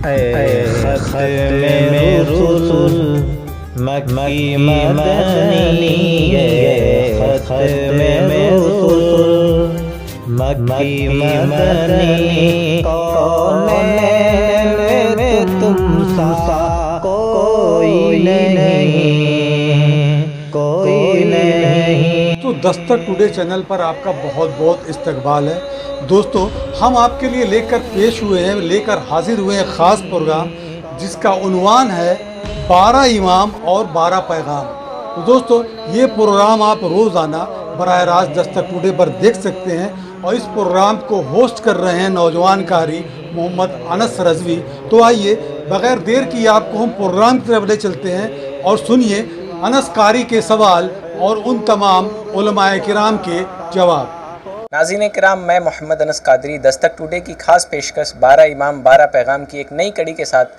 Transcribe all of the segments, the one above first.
ختم رسول مکی مدنی ختم رسول مکی مدنی کونین میں تم سا کوئی نہیں کوئی نہیں۔ تو دستک ٹوڈے چینل پر آپ کا بہت بہت استقبال ہے دوستو۔ ہم آپ کے لیے لے کر پیش ہوئے ہیں، لے کر حاضر ہوئے ہیں خاص پروگرام جس کا عنوان ہے 12 امام اور 12 پیغام۔ تو دوستو یہ پروگرام آپ روزانہ براہ راست دستک ٹوڈے پر دیکھ سکتے ہیں، اور اس پروگرام کو ہوسٹ کر رہے ہیں نوجوان قاری محمد انس رضوی۔ تو آئیے بغیر دیر کی آپ کو ہم پروگرام کی طرف لے چلتے ہیں اور سنیے انس قاری کے سوال اور ان تمام علماء کرام کے جواب۔ ناظرین کرام، میں محمد انس قادری دستک ٹوڈے کی خاص پیشکش 12 امام 12 پیغام کی ایک نئی کڑی کے ساتھ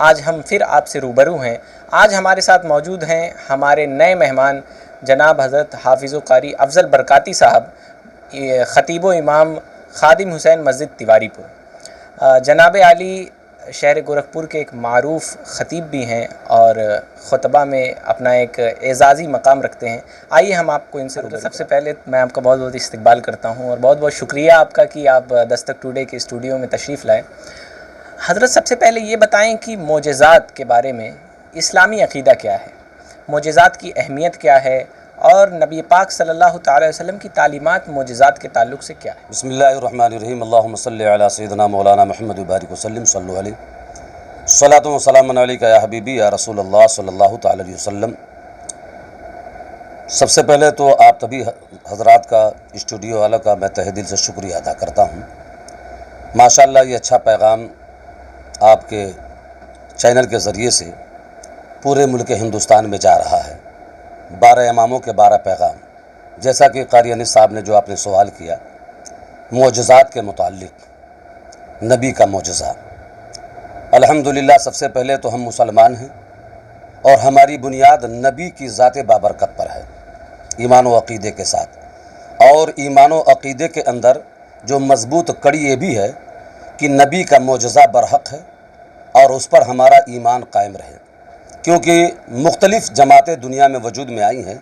آج ہم پھر آپ سے روبرو ہیں۔ آج ہمارے ساتھ موجود ہیں ہمارے نئے مہمان جناب حضرت حافظ و قاری افضل برکاتی صاحب، خطیب و امام خادم حسین مسجد تیواری پور۔ جناب عالی شہر گورکھپور کے ایک معروف خطیب بھی ہیں اور خطبہ میں اپنا ایک اعزازی مقام رکھتے ہیں۔ آئیے ہم آپ کو ان سے سب سے پہلے میں آپ کا بہت بہت استقبال کرتا ہوں اور بہت بہت شکریہ آپ کا کہ آپ دستک ٹوڈے کے اسٹوڈیو میں تشریف لائے۔ حضرت سب سے پہلے یہ بتائیں کہ معجزات کے بارے میں اسلامی عقیدہ کیا ہے، معجزات کی اہمیت کیا ہے، اور نبی پاک صلی اللہ تعالی وسلم کی تعلیمات معجزات کے تعلق سے کیا ہے؟ بسم اللہ الرحمن الرحیم، اللہم صلی علی سیدنا مولانا محمد وبارک وسلم، صلو علیہ، صلاۃ و سلام علیکہ یا حبیبی یا رسول اللہ صلی اللہ تعالی علیہ وسلم۔ سب سے پہلے تو آپ تبھی حضرات کا، اسٹوڈیو والوں کا میں تہہ دل سے شکریہ ادا کرتا ہوں۔ ماشاءاللہ یہ اچھا پیغام آپ کے چینل کے ذریعے سے پورے ملک ہندوستان میں جا رہا ہے۔ 12 اماموں کے 12 پیغام، جیسا کہ قاری انس صاحب نے جو آپ نے سوال کیا معجزات کے متعلق، نبی کا معجزہ۔ الحمدللہ سب سے پہلے تو ہم مسلمان ہیں اور ہماری بنیاد نبی کی ذات بابرکت پر ہے، ایمان و عقیدے کے ساتھ۔ اور ایمان و عقیدے کے اندر جو مضبوط کڑی یہ بھی ہے کہ نبی کا معجزہ برحق ہے اور اس پر ہمارا ایمان قائم رہے، کیونکہ مختلف جماعتیں دنیا میں وجود میں آئی ہیں،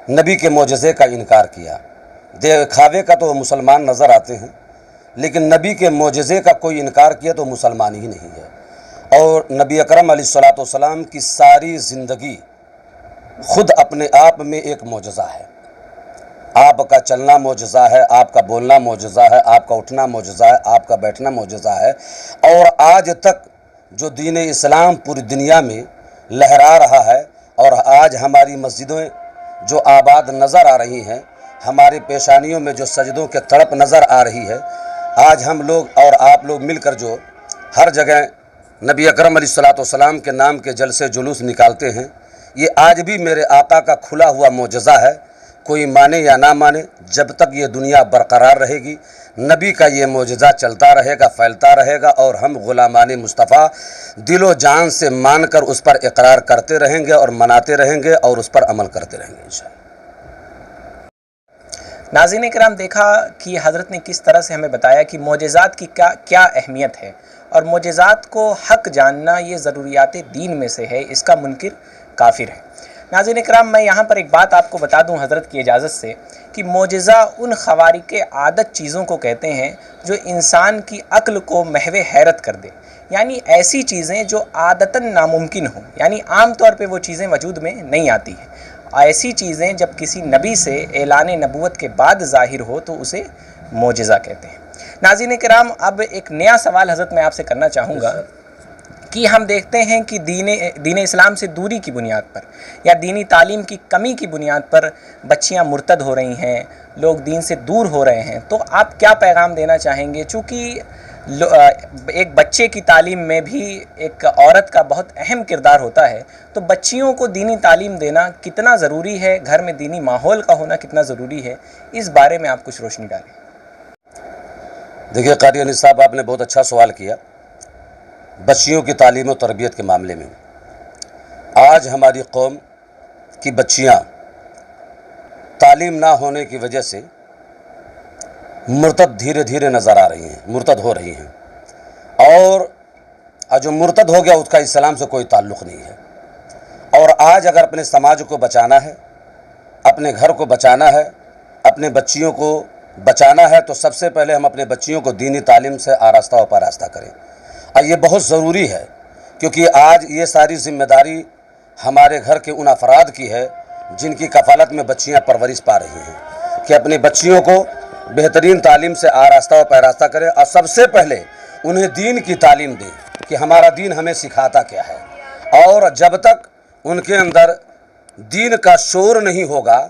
نبی کے معجزے کا انکار کیا۔ دکھاوے کا تو مسلمان نظر آتے ہیں، لیکن نبی کے معجزے کا کوئی انکار کیا تو مسلمان ہی نہیں ہے۔ اور نبی اکرم علیہ الصلوۃ والسلام کی ساری زندگی خود اپنے آپ میں ایک معجزہ ہے۔ آپ کا چلنا معجزہ ہے، آپ کا بولنا معجزہ ہے، آپ کا اٹھنا معجزہ ہے، آپ کا بیٹھنا معجزہ ہے۔ اور آج تک جو دین اسلام پوری دنیا میں لہرا رہا ہے، اور آج ہماری مسجدیں جو آباد نظر آ رہی ہیں، ہماری پیشانیوں میں جو سجدوں کے تڑپ نظر آ رہی ہے، آج ہم لوگ اور آپ لوگ مل کر جو ہر جگہ نبی اکرم علیہ الصلوۃ والسلام کے نام کے جلسے جلوس نکالتے ہیں، یہ آج بھی میرے آقا کا کھلا ہوا معجزہ ہے۔ کوئی مانے یا نہ مانے، جب تک یہ دنیا برقرار رہے گی نبی کا یہ معجزہ چلتا رہے گا، پھیلتا رہے گا، اور ہم غلامان مصطفیٰ دل و جان سے مان کر اس پر اقرار کرتے رہیں گے اور مناتے رہیں گے اور اس پر عمل کرتے رہیں گے انشاءاللہ۔ ناظرین کرام، دیکھا کہ حضرت نے کس طرح سے ہمیں بتایا کہ معجزات کی کیا اہمیت ہے، اور معجزات کو حق جاننا یہ ضروریات دین میں سے ہے، اس کا منکر کافر ہے۔ ناظرین کرام، میں یہاں پر ایک بات آپ کو بتا دوں حضرت کی اجازت سے کہ معجزہ ان خوارق عادت چیزوں کو کہتے ہیں جو انسان کی عقل کو محو حیرت کر دے، یعنی ایسی چیزیں جو عادتاً ناممکن ہوں، یعنی عام طور پہ وہ چیزیں وجود میں نہیں آتی ہیں۔ ایسی چیزیں جب کسی نبی سے اعلان نبوت کے بعد ظاہر ہو تو اسے معجزہ کہتے ہیں۔ ناظرین کرام، اب ایک نیا سوال حضرت میں آپ سے کرنا چاہوں گا کہ ہم دیکھتے ہیں کہ دین اسلام سے دوری کی بنیاد پر یا دینی تعلیم کی کمی کی بنیاد پر بچیاں مرتد ہو رہی ہیں، لوگ دین سے دور ہو رہے ہیں، تو آپ کیا پیغام دینا چاہیں گے؟ چونکہ ایک بچے کی تعلیم میں بھی ایک عورت کا بہت اہم کردار ہوتا ہے، تو بچیوں کو دینی تعلیم دینا کتنا ضروری ہے، گھر میں دینی ماحول کا ہونا کتنا ضروری ہے، اس بارے میں آپ کچھ روشنی ڈالیں۔ دیکھیے قاری انس صاحب، آپ نے بہت اچھا سوال کیا۔ بچیوں کی تعلیم و تربیت کے معاملے میں آج ہماری قوم کی بچیاں تعلیم نہ ہونے کی وجہ سے مرتد دھیرے دھیرے نظر آ رہی ہیں، مرتد ہو رہی ہیں۔ اور اور جو مرتد ہو گیا اس کا اسلام سے کوئی تعلق نہیں ہے۔ اور آج اگر اپنے سماج کو بچانا ہے، اپنے گھر کو بچانا ہے، اپنے بچیوں کو بچانا ہے، تو سب سے پہلے ہم اپنے بچیوں کو دینی تعلیم سے آراستہ و پاراستہ کریں۔ اور یہ بہت ضروری ہے، کیونکہ آج یہ ساری ذمہ داری ہمارے گھر کے ان افراد کی ہے جن کی کفالت میں بچیاں پرورش پا رہی ہیں، کہ اپنے بچیوں کو بہترین تعلیم سے آراستہ و پیراستہ کریں، اور سب سے پہلے انہیں دین کی تعلیم دیں کہ ہمارا دین ہمیں سکھاتا کیا ہے۔ اور جب تک ان کے اندر دین کا شعور نہیں ہوگا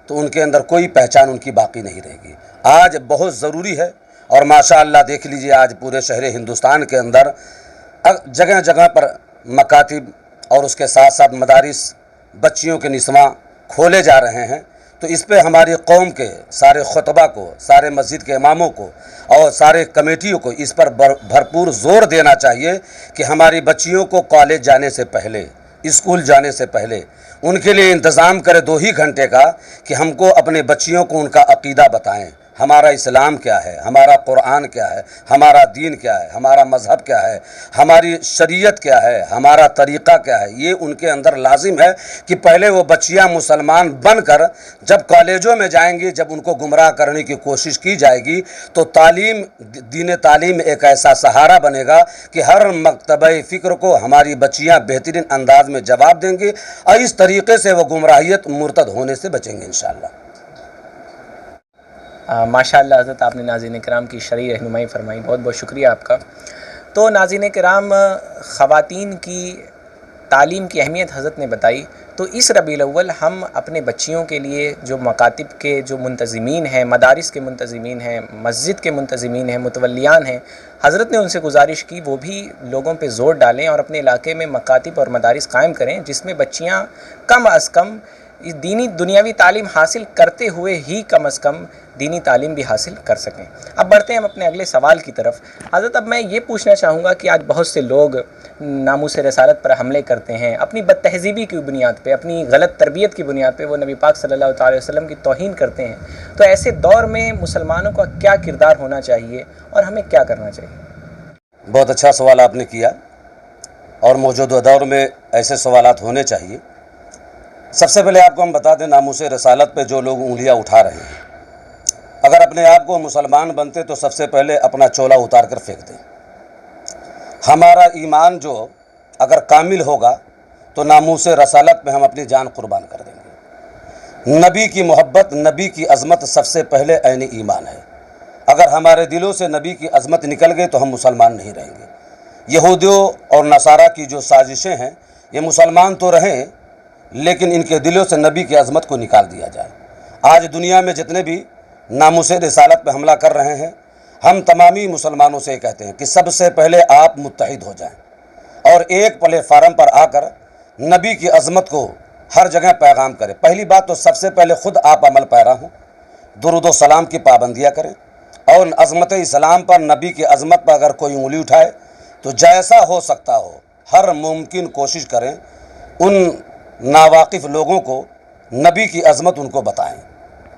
تو ان کے اندر کوئی پہچان ان کی باقی نہیں رہے گی۔ آج بہت ضروری ہے، اور ماشاءاللہ دیکھ لیجئے آج پورے شہر ہندوستان کے اندر جگہ جگہ پر مکاتب اور اس کے ساتھ ساتھ مدارس بچیوں کے نسواں کھولے جا رہے ہیں۔ تو اس پہ ہماری قوم کے سارے خطبہ کو، سارے مسجد کے اماموں کو اور سارے کمیٹیوں کو اس پر بھرپور زور دینا چاہیے کہ ہماری بچیوں کو کالج جانے سے پہلے، اسکول جانے سے پہلے ان کے لیے انتظام کرے 2 ہی گھنٹے کا، کہ ہم کو اپنے بچیوں کو ان کا عقیدہ بتائیں، ہمارا اسلام کیا ہے، ہمارا قرآن کیا ہے، ہمارا دین کیا ہے، ہمارا مذہب کیا ہے، ہماری شریعت کیا ہے، ہمارا طریقہ کیا ہے۔ یہ ان کے اندر لازم ہے کہ پہلے وہ بچیاں مسلمان بن کر جب کالجوں میں جائیں گی، جب ان کو گمراہ کرنے کی کوشش کی جائے گی، تو تعلیم، دین تعلیم ایک ایسا سہارا بنے گا کہ ہر مکتبہ فکر کو ہماری بچیاں بہترین انداز میں جواب دیں گی، اور اس طریقے سے وہ گمراہیت، مرتد ہونے سے بچیں گے انشاءاللہ۔ ماشاءاللہ حضرت، آپ نے ناظرین کرام کی شرعی رہنمائی فرمائی، بہت بہت شکریہ آپ کا۔ تو ناظرین کرام، خواتین کی تعلیم کی اہمیت حضرت نے بتائی، تو اس ربیع الاول ہم اپنے بچیوں کے لیے جو مکاتب کے جو منتظمین ہیں، مدارس کے منتظمین ہیں، مسجد کے منتظمین ہیں، متولیان ہیں، حضرت نے ان سے گزارش کی وہ بھی لوگوں پہ زور ڈالیں اور اپنے علاقے میں مکاتب اور مدارس قائم کریں، جس میں بچیاں کم از کم دینی دنیاوی تعلیم حاصل کرتے ہوئے ہی کم از کم دینی تعلیم بھی حاصل کر سکیں۔ اب بڑھتے ہیں ہم اپنے اگلے سوال کی طرف۔ حضرت، اب میں یہ پوچھنا چاہوں گا کہ آج بہت سے لوگ ناموس رسالت پر حملے کرتے ہیں، اپنی بد تہذیبی کی بنیاد پہ، اپنی غلط تربیت کی بنیاد پہ وہ نبی پاک صلی اللہ تعالی وسلم کی توہین کرتے ہیں۔ تو ایسے دور میں مسلمانوں کا کیا کردار ہونا چاہیے اور ہمیں کیا کرنا چاہیے؟ بہت اچھا سوال آپ نے کیا، اور موجودہ دور میں ایسے سوالات ہونے چاہیے۔ سب سے پہلے آپ کو ہم بتا دیں، ناموس رسالت پہ جو لوگ انگلیاں اٹھا رہے ہیں، اگر اپنے آپ کو مسلمان بنتے تو سب سے پہلے اپنا چولا اتار کر پھینک دیں۔ ہمارا ایمان جو اگر کامل ہوگا تو ناموس رسالت پہ ہم اپنی جان قربان کر دیں گے۔ نبی کی محبت، نبی کی عظمت سب سے پہلے عین ایمان ہے۔ اگر ہمارے دلوں سے نبی کی عظمت نکل گئی تو ہم مسلمان نہیں رہیں گے۔ یہودیوں اور نصارہ کی جو سازشیں ہیں، یہ مسلمان تو رہیں لیکن ان کے دلوں سے نبی کی عظمت کو نکال دیا جائے۔ آج دنیا میں جتنے بھی ناموس رسالت پہ حملہ کر رہے ہیں، ہم تمامی مسلمانوں سے یہ کہتے ہیں کہ سب سے پہلے آپ متحد ہو جائیں اور ایک پلیٹ فارم پر آ کر نبی کی عظمت کو ہر جگہ پیغام کریں۔ پہلی بات تو سب سے پہلے خود آپ عمل پیرا ہوں، درود و سلام کی پابندیاں کریں، اور عظمت اسلام پر، نبی کی عظمت پر اگر کوئی انگلی اٹھائے تو جیسا ہو سکتا ہو ہر ممکن کوشش کریں ان ناواقف لوگوں کو نبی کی عظمت ان کو بتائیں۔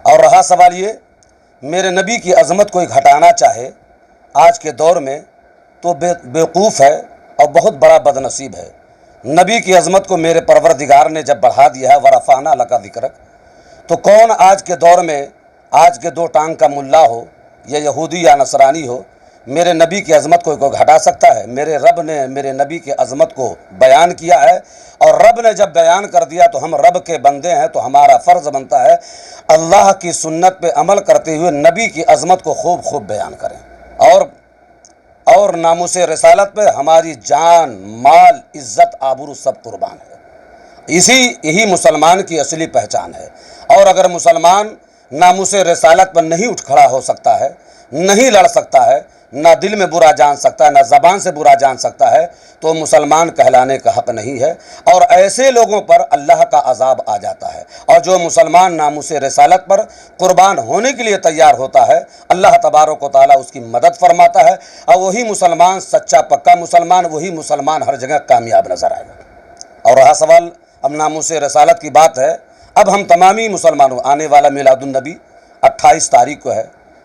اور رہا سوال یہ، میرے نبی کی عظمت کوئی گھٹانا چاہے آج کے دور میں تو بیوقوف ہے اور بہت بڑا بد نصیب ہے۔ نبی کی عظمت کو میرے پروردگار نے جب بڑھا دیا ہے، ورفعنا لک ذکرک، تو کون آج کے دور میں، آج کے 2 ٹانگ کا ملا ہو یا یہودی یا نصرانی ہو، میرے نبی کی عظمت کو کوئی گھٹا سکتا ہے؟ میرے رب نے میرے نبی کی عظمت کو بیان کیا ہے، اور رب نے جب بیان کر دیا تو ہم رب کے بندے ہیں، تو ہمارا فرض بنتا ہے اللہ کی سنت پہ عمل کرتے ہوئے نبی کی عظمت کو خوب خوب بیان کریں، اور ناموس رسالت پہ ہماری جان، مال، عزت، آبرو سب قربان ہے۔ یہی مسلمان کی اصلی پہچان ہے۔ اور اگر مسلمان ناموس رسالت پر نہیں اٹھ کھڑا ہو سکتا ہے، نہیں لڑ سکتا ہے، نہ دل میں برا جان سکتا ہے، نہ زبان سے برا جان سکتا ہے، تو مسلمان کہلانے کا حق نہیں ہے، اور ایسے لوگوں پر اللہ کا عذاب آ جاتا ہے۔ اور جو مسلمان ناموس رسالت پر قربان ہونے کے لیے تیار ہوتا ہے، اللہ تبارک و تعالیٰ اس کی مدد فرماتا ہے، اور وہی مسلمان سچا پکا مسلمان، وہی مسلمان ہر جگہ کامیاب نظر آئے گا۔ اور رہا سوال اب ناموس رسالت کی بات ہے، اب ہم تمامی مسلمانوں، آنے والا میلاد النبی 28 تاریخ کو ہے،